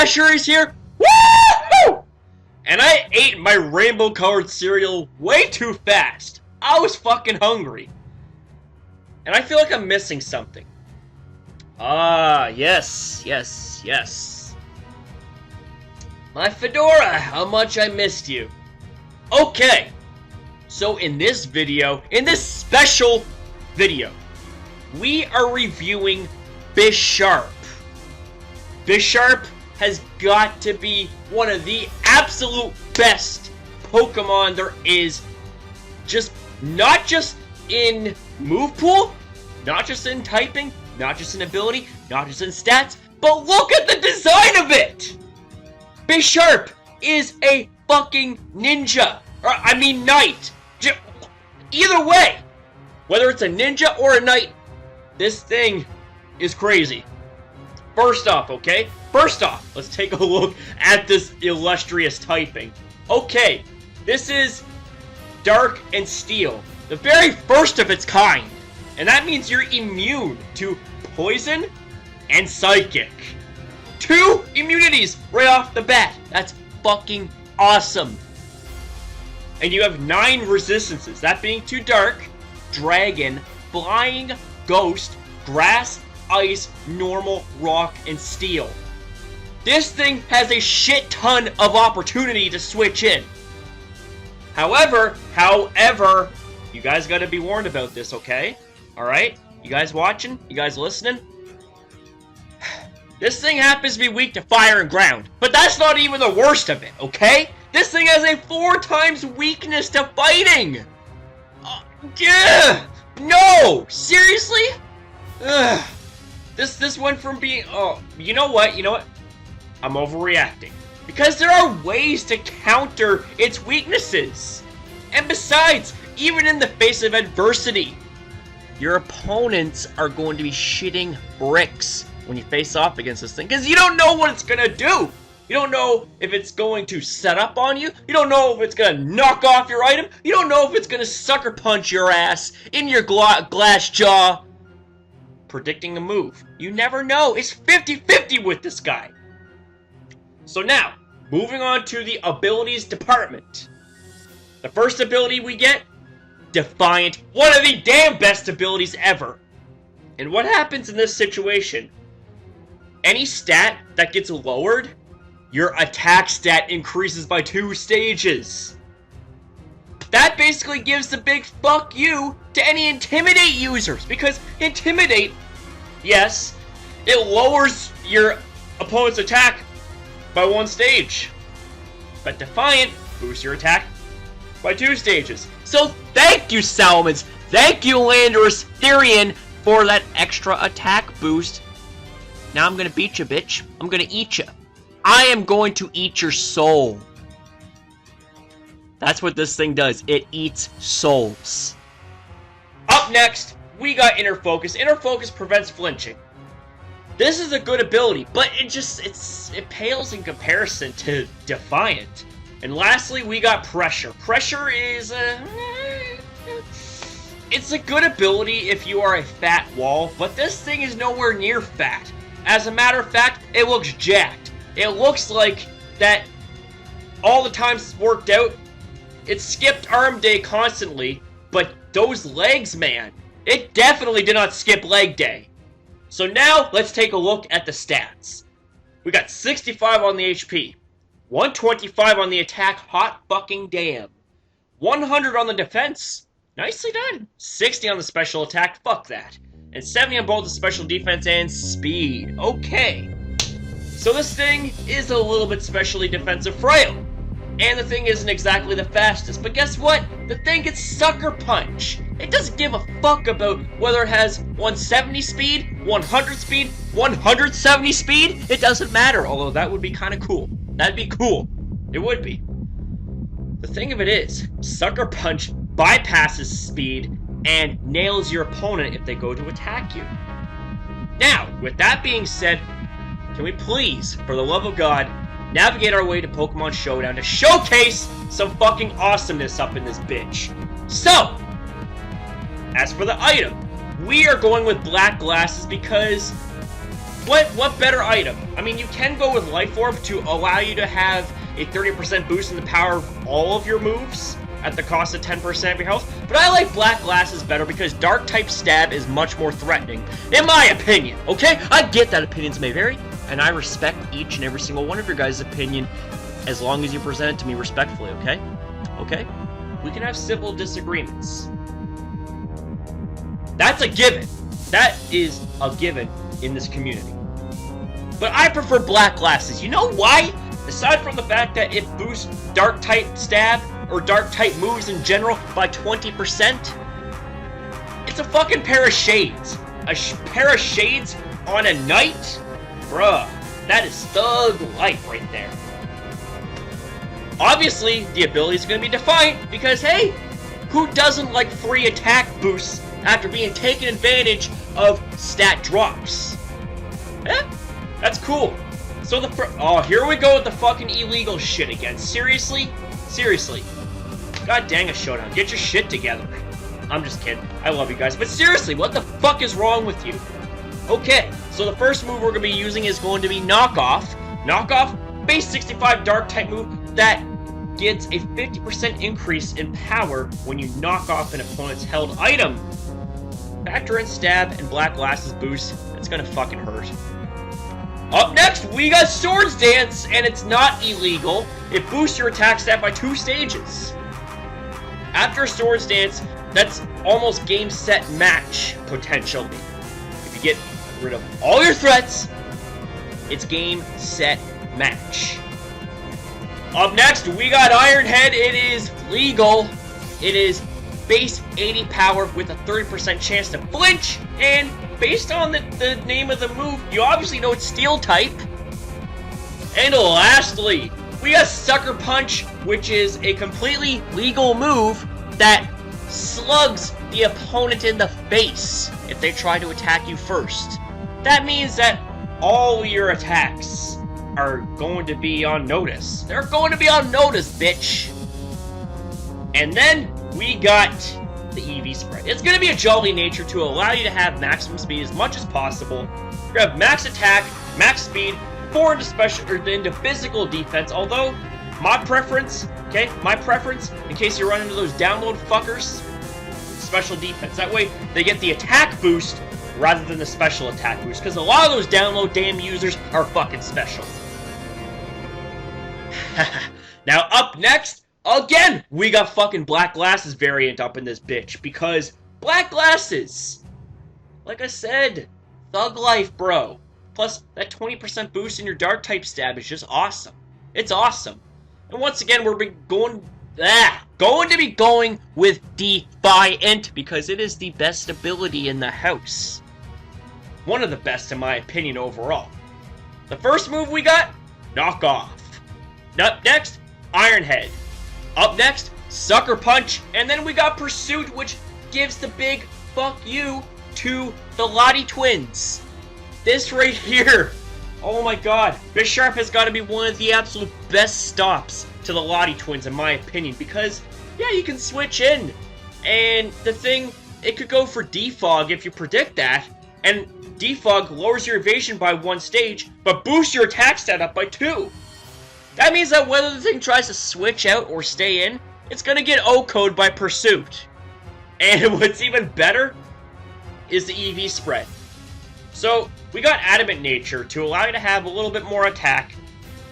Asher is here. Woo! And I ate my rainbow-colored cereal way too fast. I was fucking hungry. And I feel like I'm missing something. Ah, yes. My fedora, how much I missed you. Okay. So in this video, in this special video, we are reviewing Bisharp. Bisharp has got to be one of the absolute best Pokemon there is. Not just in move pool, not just in typing, not just in ability, not just in stats, but look at the design of it! Bisharp is a fucking ninja. Or, I mean knight. Either way, whether it's a ninja or a knight, this thing is crazy. First off, let's take a look at this illustrious typing. Okay, this is Dark and Steel, the very first of its kind. And that means you're immune to Poison and Psychic. 2 immunities right off the bat. That's fucking awesome. And you have 9 resistances, that being to Dark, Dragon, Flying, Ghost, Grass, Ice, Normal, Rock, and Steel. This thing has a shit ton of opportunity to switch in. However, you guys gotta be warned about this, okay? Alright? You guys watching? You guys listening? This thing happens to be weak to fire and ground, but that's not even the worst of it, okay? This thing has a 4 times weakness to fighting! No! Seriously? Ugh. This went from being... Oh, you know what? I'm overreacting. Because there are ways to counter its weaknesses. And besides, even in the face of adversity, your opponents are going to be shitting bricks when you face off against this thing. Because you don't know what it's going to do. You don't know if it's going to set up on you. You don't know if it's going to knock off your item. You don't know if it's going to sucker punch your ass in your glass jaw. Predicting a move. You never know. It's 50-50 with this guy. So now, moving on to the abilities department. The first ability we get, Defiant. One of the damn best abilities ever. And what happens in this situation? Any stat that gets lowered, your attack stat increases by 2 stages. That basically gives the big fuck you to any Intimidate users, because Intimidate, yes, it lowers your opponent's attack by 1 stage, but Defiant boosts your attack by 2 stages. So thank you, Salamence, thank you, Landorus Therian, for that extra attack boost. Now I'm gonna beat you, bitch. I'm gonna eat you. I am going to eat your soul. That's what this thing does. It eats souls. Up next, we got Inner Focus. Inner Focus prevents flinching. This is a good ability, but it pales in comparison to Defiant. And lastly, we got Pressure. Pressure is it's a good ability if you are a fat wall, but this thing is nowhere near fat. As a matter of fact, it looks jacked. It looks like that all the times it's worked out, it skipped arm day constantly, but those legs, man, it definitely did not skip leg day. So now, let's take a look at the stats. We got 65 on the HP, 125 on the attack, hot fucking damn, 100 on the defense, nicely done, 60 on the special attack, fuck that, and 70 on both the special defense and speed. Okay. So this thing is a little bit specially defensive frail. And the thing isn't exactly the fastest, but guess what? The thing gets Sucker Punch. It doesn't give a fuck about whether it has 170 speed, 100 speed, 170 speed. It doesn't matter, although that would be kind of cool. That'd be cool. It would be. The thing of it is, Sucker Punch bypasses speed and nails your opponent if they go to attack you. Now, with that being said, can we please, for the love of God, navigate our way to Pokemon Showdown to showcase some fucking awesomeness up in this bitch. So, as for the item, we are going with black glasses because What better item? I mean, you can go with Life Orb to allow you to have a 30% boost in the power of all of your moves at the cost of 10% of your health, but I like Black Glasses better because Dark-type Stab is much more threatening, in my opinion, okay? I get that opinions may vary, and I respect each and every single one of your guys' opinion as long as you present it to me respectfully, okay? Okay? We can have civil disagreements. That's a given. That is a given in this community. But I prefer Black Glasses. You know why? Aside from the fact that it boosts Dark-type Stab or Dark-type moves in general by 20%, it's a fucking pair of shades. A pair of shades on a knight? Bruh, that is thug life right there. Obviously, the ability is going to be defiant because, hey, who doesn't like free attack boosts after being taken advantage of stat drops? Eh? That's cool. So oh, here we go with the fucking illegal shit again. Seriously? Seriously. God dang it, Showdown. Get your shit together. I'm just kidding. I love you guys. But seriously, what the fuck is wrong with you? Okay, so the first move we're going to be using is going to be Knockoff. Knockoff, base 65 Dark-type move that gets a 50% increase in power when you knock off an opponent's held item. Factor in Stab and Black Glasses boost. It's going to fucking hurt. Up next, we got Swords Dance, and it's not illegal. It boosts your attack stat by 2 stages. After Swords Dance, that's almost game, set, match, potentially. If you get rid of all your threats, it's game, set, match. Up next, we got Iron Head. It is legal. It is base 80 power with a 30% chance to flinch, and based on the name of the move, you obviously know it's Steel type. And lastly, we got Sucker Punch, which is a completely legal move that slugs the opponent in the face if they try to attack you first. That means that all your attacks are going to be on notice. They're going to be on notice, bitch. And then we got the EV spread. It's going to be a jolly nature to allow you to have maximum speed as much as possible. You're going to have max attack, max speed, 4 into special or into physical defense. Although my preference, in case you run into those download fuckers, special defense. That way they get the attack boost rather than the special attack boost, because a lot of those download damn users are fucking special. Now up next, again, we got fucking Black Glasses variant up in this bitch, because Black Glasses, like I said, thug life, bro. Plus, that 20% boost in your Dark-type Stab is just awesome. It's awesome. And once again, we're going to be going with Defiant, because it is the best ability in the house. One of the best, in my opinion, overall. The first move we got, Knock Off. Up next, Iron Head. Up next, Sucker Punch, and then we got Pursuit, which gives the big fuck you to the Lottie twins. This right here, oh my god, Bisharp has got to be one of the absolute best stops to the Lottie twins, in my opinion, because, yeah, you can switch in, and the thing, it could go for Defog if you predict that, and Defog lowers your evasion by 1 stage, but boosts your attack stat up by 2. That means that whether the thing tries to switch out or stay in, it's going to get O-code by Pursuit. And what's even better is the EV spread. So, we got Adamant Nature to allow you to have a little bit more attack,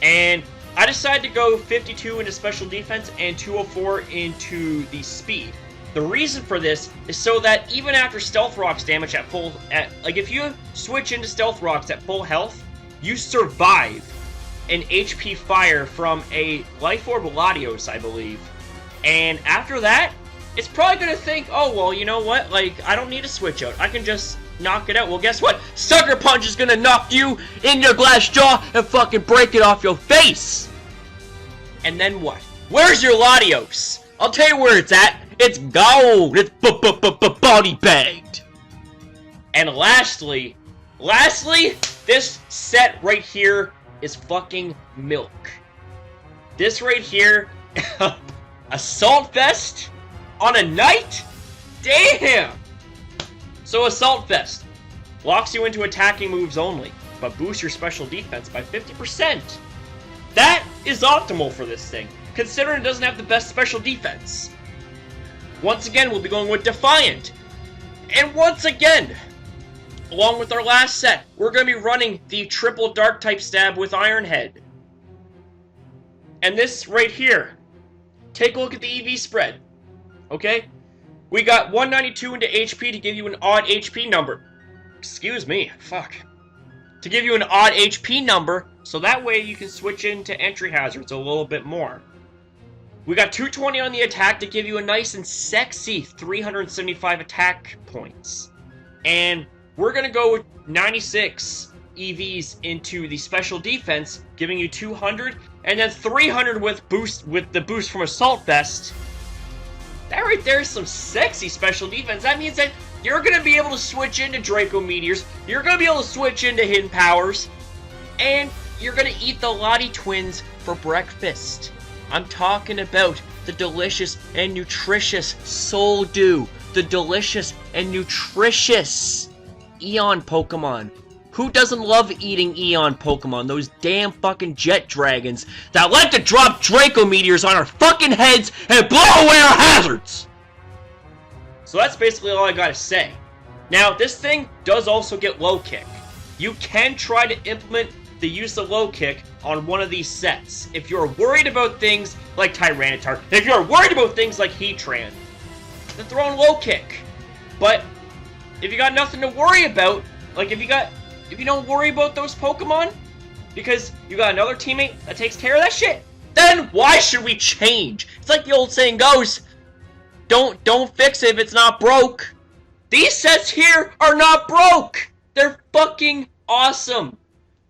and I decided to go 52 into special defense and 204 into the speed. The reason for this is so that even after Stealth Rock's damage like if you switch into Stealth Rocks at full health, you survive an HP fire from a Life Orb Latios, I believe. And after that, it's probably gonna think, oh, well, you know what? Like, I don't need to switch out. I can just knock it out. Well, guess what? Sucker Punch is gonna knock you in your glass jaw and fucking break it off your face! And then what? Where's your Latios? I'll tell you where it's at. It's gold! It's body bagged! And lastly, this set right here is fucking milk. This right here, Assault Vest on a knight? Damn! So Assault Vest locks you into attacking moves only. but boost your special defense by 50%. That is optimal for this thing, considering it doesn't have the best special defense. Once again, we'll be going with Defiant. And once again, along with our last set, we're going to be running the triple dark type stab with Iron Head. And this right here, take a look at the EV spread. Okay? We got 192 into HP to give you an odd HP number. Excuse me, fuck. To give you an odd HP number, so that way you can switch into entry hazards a little bit more. We got 220 on the attack to give you a nice and sexy 375 attack points. And we're going to go with 96 EVs into the special defense, giving you 200, and then 300 with the boost from Assault Vest. That right there is some sexy special defense. That means that you're going to be able to switch into Draco Meteors, you're going to be able to switch into Hidden Powers, and you're going to eat the Lottie Twins for breakfast. I'm talking about the delicious and nutritious Soul Dew, the delicious and nutritious Eon Pokemon. Who doesn't love eating Eon Pokemon? Those damn fucking jet dragons that like to drop Draco Meteors on our fucking heads and blow away our hazards! So that's basically all I gotta say. Now, this thing does also get low kick. You can try to implement the use of low kick on one of these sets. If you're worried about things like Tyranitar, if you're worried about things like Heatran, then throw in low kick. But if you got nothing to worry about, like if you don't worry about those Pokemon, because you got another teammate that takes care of that shit, then why should we change? It's like the old saying goes, don't fix it if it's not broke. These sets here are not broke. They're fucking awesome.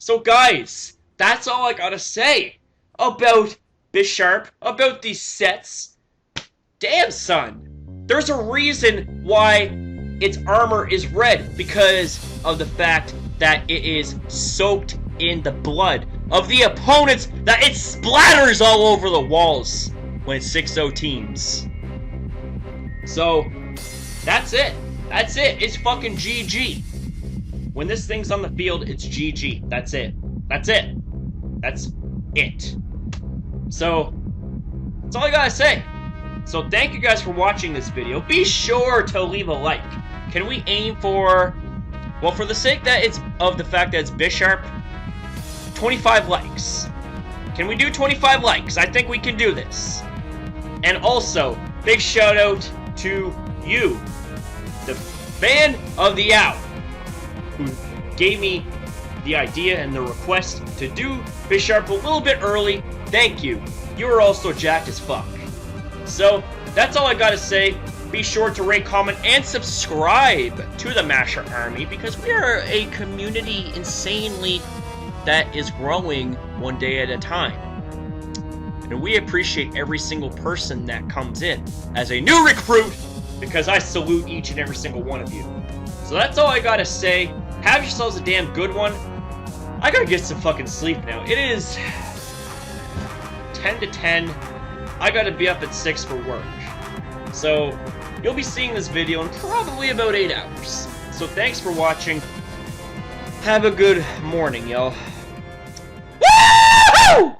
So guys, that's all I gotta say about Bisharp, about these sets. Damn, son. There's a reason why its armor is red, because of the fact that it is soaked in the blood of the opponents, that it splatters all over the walls when it's 6-0 teams. So, that's it. That's it. It's fucking GG. When this thing's on the field, it's GG. That's it. That's it. That's it. So, that's all I gotta say. So thank you guys for watching this video. Be sure to leave a like. Can we aim for, well, for the sake that it's of the fact that it's Bisharp, 25 likes. Can we do 25 likes? I think we can do this. And also, big shout out to you, the fan of the hour, who gave me the idea and the request to do Bisharp a little bit early. Thank you. You are also jacked as fuck. So, that's all I gotta say. Be sure to rate, comment, and subscribe to the Masher Army, because we are a community insanely that is growing one day at a time. And we appreciate every single person that comes in as a new recruit, because I salute each and every single one of you. So that's all I gotta say. Have yourselves a damn good one. I gotta get some fucking sleep now. It is 10 to 10. I gotta be up at 6 for work. So, you'll be seeing this video in probably about 8 hours. So thanks for watching. Have a good morning, y'all. Woo!